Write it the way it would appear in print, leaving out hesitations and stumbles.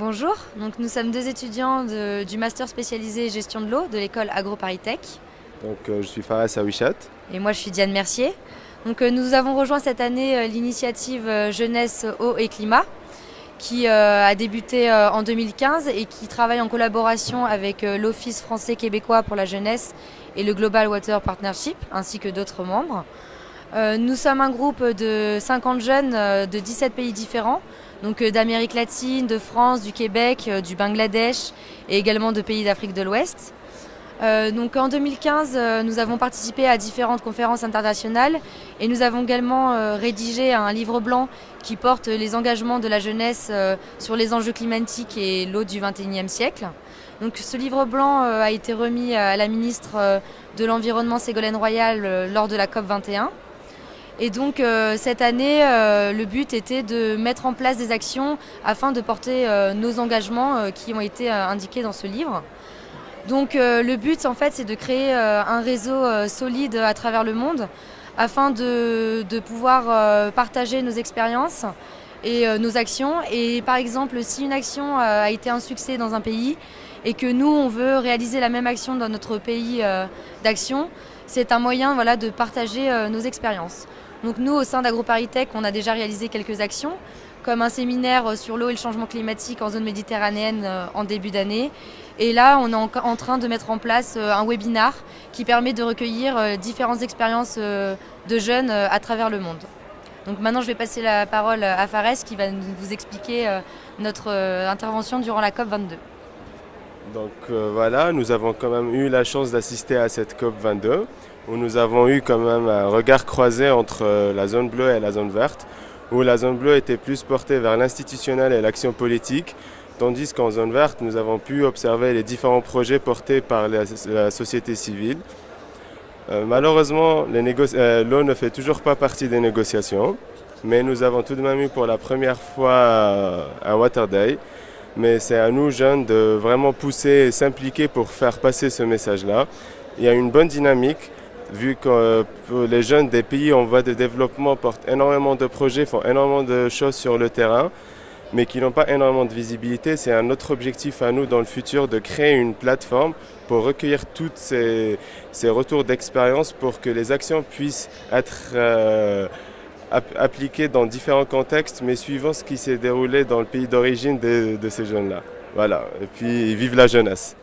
Bonjour, donc nous sommes deux étudiants du master spécialisé gestion de l'eau de l'école AgroParisTech. Je suis Fares Awishat. Et moi je suis Diane Mercier. Nous avons rejoint cette année l'initiative Jeunesse, eau et climat qui a débuté en 2015 et qui travaille en collaboration avec l'Office français québécois pour la jeunesse et le Global Water Partnership ainsi que d'autres membres. Nous sommes un groupe de 50 jeunes de 17 pays différents, d'Amérique latine, de France, du Québec, du Bangladesh et également de pays d'Afrique de l'Ouest. En 2015, nous avons participé à différentes conférences internationales et nous avons également rédigé un livre blanc qui porte les engagements de la jeunesse sur les enjeux climatiques et l'eau du XXIe siècle. Ce livre blanc a été remis à la ministre de l'Environnement Ségolène Royal lors de la COP 21. Cette année, le but était de mettre en place des actions afin de porter nos engagements qui ont été indiqués dans ce livre. Le but en fait c'est de créer un réseau solide à travers le monde afin de pouvoir partager nos expériences et nos actions. Et par exemple, si une action a été un succès dans un pays et que nous on veut réaliser la même action dans notre pays d'action, c'est un moyen de partager nos expériences. Nous, au sein d'AgroParisTech, on a déjà réalisé quelques actions, comme un séminaire sur l'eau et le changement climatique en zone méditerranéenne en début d'année. Et là, on est en train de mettre en place un webinar qui permet de recueillir différentes expériences de jeunes à travers le monde. Maintenant, je vais passer la parole à Fares qui va vous expliquer notre intervention durant la COP 22. Nous avons quand même eu la chance d'assister à cette COP 22 où nous avons eu quand même un regard croisé entre la zone bleue et la zone verte, où la zone bleue était plus portée vers l'institutionnel et l'action politique, tandis qu'en zone verte, nous avons pu observer les différents projets portés par la société civile. Malheureusement, l'eau ne fait toujours pas partie des négociations, mais nous avons tout de même eu pour la première fois un Water Day. Mais c'est à nous, jeunes, de vraiment pousser et s'impliquer pour faire passer ce message-là. Il y a une bonne dynamique, vu que les jeunes des pays en voie de développement portent énormément de projets, font énormément de choses sur le terrain, mais qui n'ont pas énormément de visibilité. C'est un autre objectif à nous dans le futur de créer une plateforme pour recueillir tous ces retours d'expérience pour que les actions puissent être appliquées dans différents contextes, mais suivant ce qui s'est déroulé dans le pays d'origine de ces jeunes-là. Voilà, et puis vive la jeunesse!